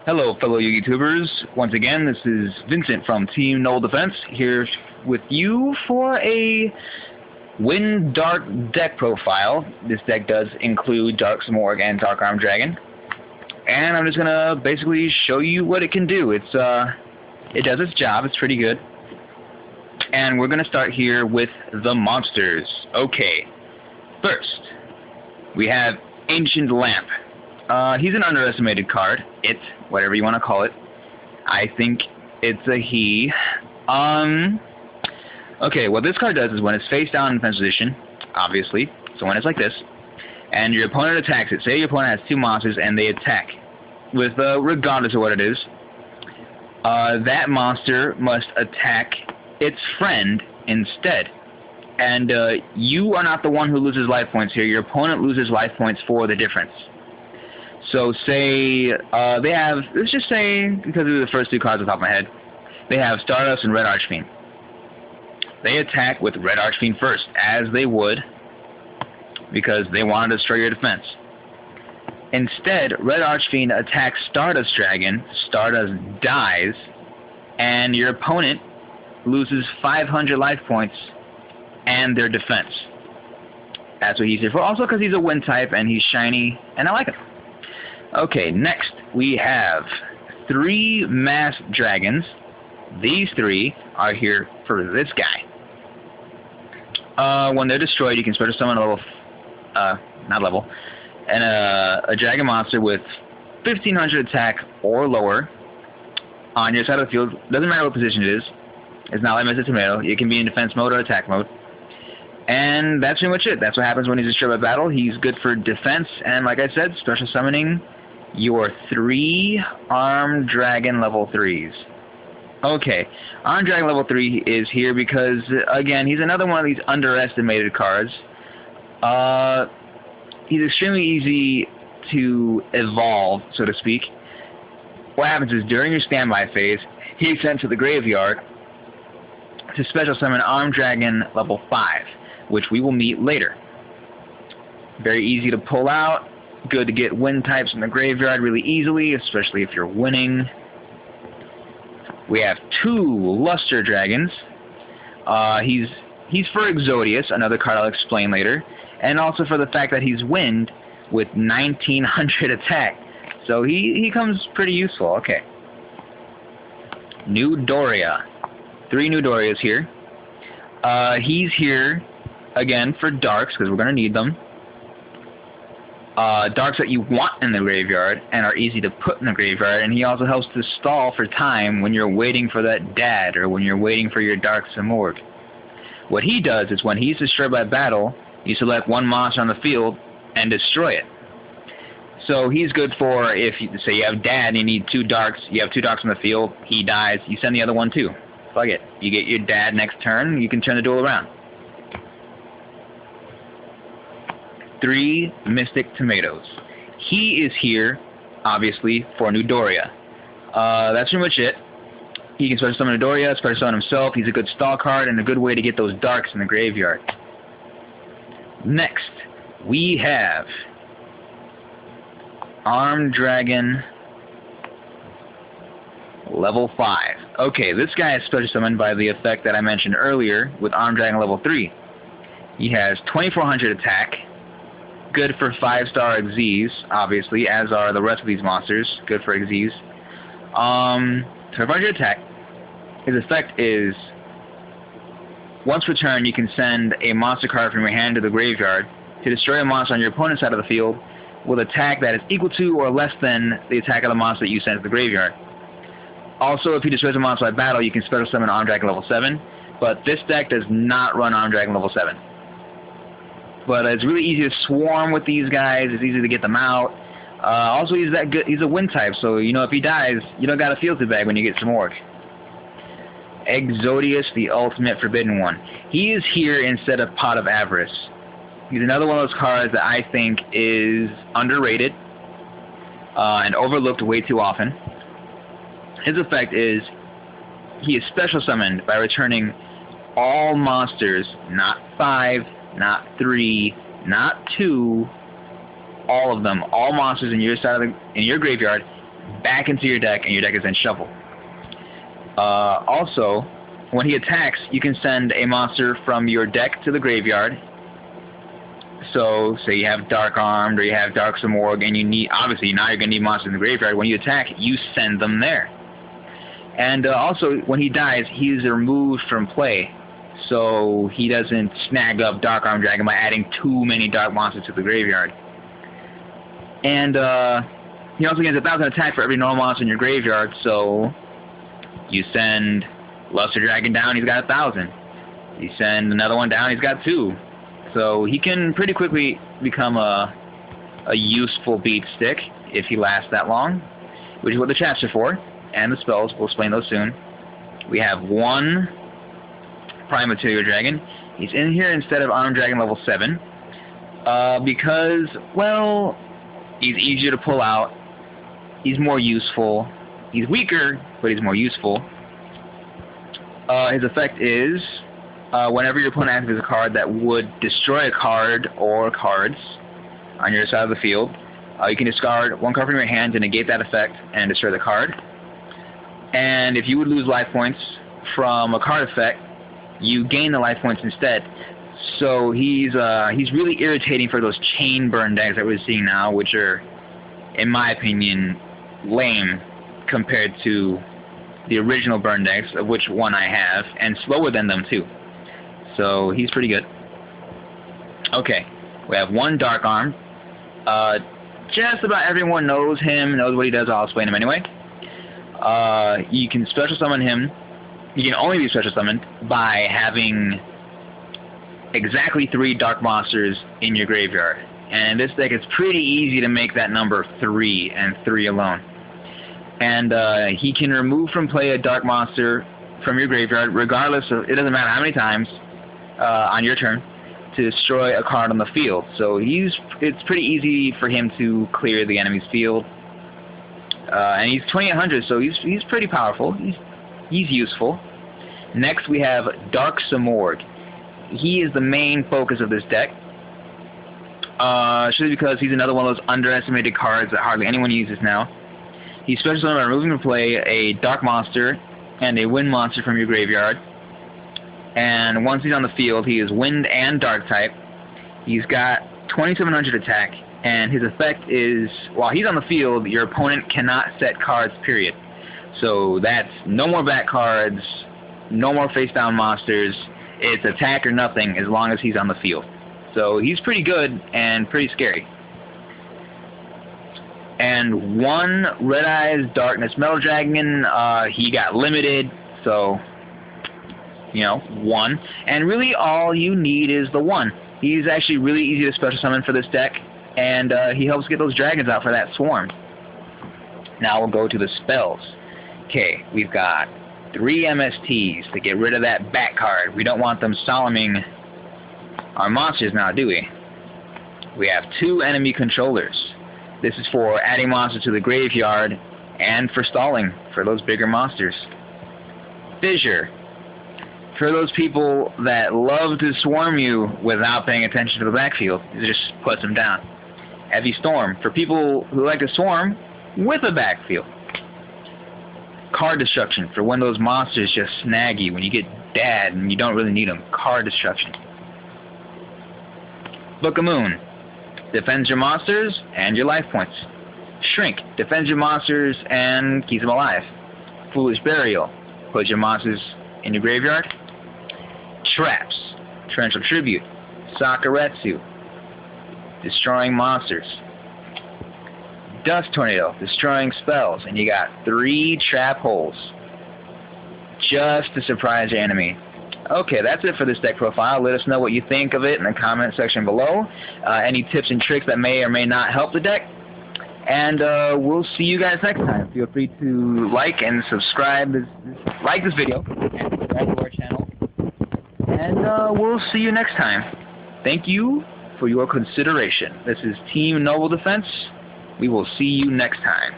Hello, fellow YouTubers. Once again, this is Vincent from Team NobleDefense here with you for a Win Dark deck profile. This deck does include Dark Simorgh and Dark Armed Dragon, and I'm just gonna basically show you what it can do. It does its job. It's pretty good. And we're gonna start here with the monsters. Okay. First, we have Ancient Lamp. He's an underestimated card. It, whatever you want to call it. I think it's a he. Okay, what this card does is when it's face down in defense position, obviously, so when it's like this, and your opponent attacks it, say your opponent has two monsters and they attack, with regardless of what it is, that monster must attack its friend instead. And you are not the one who loses life points here. Your opponent loses life points for the difference. So say they have, let's just say, because of the first two cards off the top of my head, they have Stardust and Red Archfiend. They attack with Red Archfiend first, as they would, because they want to destroy your defense. Instead, Red Archfiend attacks Stardust Dragon, Stardust dies, and your opponent loses 500 life points and their defense. That's what he's here for. Also because he's a wind type and he's shiny, and I like him. Okay, next we have 3 mass dragons. These 3 are here for this guy. When they're destroyed, you can special summon a dragon monster with 1500 attack or lower on your side of the field. Doesn't matter what position it is. It's not like Mr. Tomato. It can be in defense mode or attack mode. And that's pretty much it. That's what happens when he's destroyed by battle. He's good for defense, and like I said, special summoning your 3 Armed Dragon level 3s. Okay, Armed Dragon level 3 is here because, again, he's another one of these underestimated cards. He's extremely easy to evolve, so to speak. What happens is, during your standby phase, he's sent to the graveyard to special summon Armed Dragon level 5, which we will meet later. Very easy to pull out. Good to get wind types in the graveyard really easily, especially if you're winning. We have 2 Luster Dragons. He's for Exodius, another card I'll explain later, and also for the fact that he's wind with 1900 attack. So he comes pretty useful. Okay. New Doria. 3 new Dorias here. He's here again for darks, because we're going to need them. Darks that you want in the graveyard and are easy to put in the graveyard, and he also helps to stall for time when you're waiting for that dad or when you're waiting for your Dark Simorgh. What he does is when he's destroyed by battle, you select 1 monster on the field and destroy it. So he's good for if you say you have dad and you need 2 darks, you have 2 darks on the field, he dies, you send the other one too. Fuck it. You get your dad next turn, you can turn the duel around. 3 Mystic Tomatoes. He is here, obviously, for New Doria. That's pretty much it. He can special summon a Doria, special summon himself. He's a good stall card and a good way to get those darks in the graveyard. Next, we have Armed Dragon level 5. Okay, this guy is special summoned by the effect that I mentioned earlier with Armed Dragon level 3. He has 2400 attack. Good for 5-star Xyz, obviously, as are the rest of these monsters. Good for Xyz. 500 attack. His effect is, once per turn, you can send a monster card from your hand to the graveyard to destroy a monster on your opponent's side of the field with attack that is equal to or less than the attack of the monster that you sent to the graveyard. Also, if he destroys a monster by battle, you can special summon Armed Dragon level 7, but this deck does not run Armed Dragon level 7. But it's really easy to swarm with these guys. It's easy to get them out. Also, he's that good. He's a wind type, so you know if he dies, you don't got a field to bag when you get Simorgh. Exodius, the ultimate forbidden one. He is here instead of Pot of Avarice. He's another one of those cards that I think is underrated and overlooked way too often. His effect is he is special summoned by returning all monsters, not 5. Not 3, not 2, all of them, all monsters in your side of in your graveyard back into your deck, and your deck is then shuffled. Also, when he attacks, you can send a monster from your deck to the graveyard. So, say you have Dark Armed or you have Dark Simorgh, and you need, obviously now you're going to need monsters in the graveyard. When you attack, you send them there. And also, when he dies, he is removed from play. So he doesn't snag up Dark Armed Dragon by adding too many dark monsters to the graveyard. And he also gets 1,000 attack for every normal monster in your graveyard, so you send Luster Dragon down, he's got 1,000. You send another one down, he's got 2. So he can pretty quickly become a useful beat stick if he lasts that long, which is what the traps are for, and the spells. We'll explain those soon. We have 1 Prime Material Dragon. He's in here instead of Armed Dragon level 7 because, well, he's easier to pull out. He's more useful. He's weaker, but he's more useful. His effect is whenever your opponent activates a card that would destroy a card or cards on your side of the field, you can discard 1 card from your hand to negate that effect and destroy the card. And if you would lose life points from a card effect, you gain the life points instead. So he's really irritating for those chain burn decks that we're seeing now, which are, in my opinion, lame compared to the original burn decks, of which one I have, and slower than them too. So he's pretty good. Okay, we have 1 Dark Arm. Just about everyone knows him, knows what he does. I'll explain him anyway. You can special summon him. You can only be special summoned by having exactly 3 dark monsters in your graveyard. And in this deck, it's pretty easy to make that number 3 and 3 alone. And he can remove from play a dark monster from your graveyard, regardless of, it doesn't matter how many times on your turn, to destroy a card on the field. So it's pretty easy for him to clear the enemy's field. And he's 2800, so he's pretty powerful. He's useful. Next we have Dark Simorgh. He is the main focus of this deck. Simply because he's another one of those underestimated cards that hardly anyone uses now. He's special summoned by removing from play a dark monster and a wind monster from your graveyard. And once he's on the field, he is wind and dark type. He's got 2700 attack, and his effect is, while he's on the field, your opponent cannot set cards, period. So that's no more back cards, no more face-down monsters. It's attack or nothing as long as he's on the field. So he's pretty good and pretty scary. And 1 Red Eyes Darkness Metal Dragon, he got limited, so, you know, 1. And really all you need is the 1. He's actually really easy to special summon for this deck, and he helps get those dragons out for that swarm. Now we'll go to the spells. Okay, we've got 3 MSTs to get rid of that back card. We don't want them solemning our monsters now, do we? We have 2 enemy controllers. This is for adding monsters to the graveyard and for stalling for those bigger monsters. Fissure. For those people that love to swarm you without paying attention to the backfield, it just puts them down. Heavy Storm. For people who like to swarm with a backfield. Card Destruction. For when those monsters just snag you, when you get dead and you don't really need them. Card Destruction. Book of Moon. Defends your monsters and your life points. Shrink. Defends your monsters and keeps them alive. Foolish Burial. Puts your monsters in your graveyard. Traps. Torrential Tribute. Sakuretsu. Destroying monsters. Dust Tornado. Destroying spells. And you got 3 trap holes. Just to surprise your enemy. Okay, that's it for this deck profile. Let us know what you think of it in the comment section below. Any tips and tricks that may or may not help the deck. And we'll see you guys next time. Feel free to like and subscribe. Like this video and subscribe to our channel. And we'll see you next time. Thank you for your consideration. This is Team Noble Defense. We will see you next time.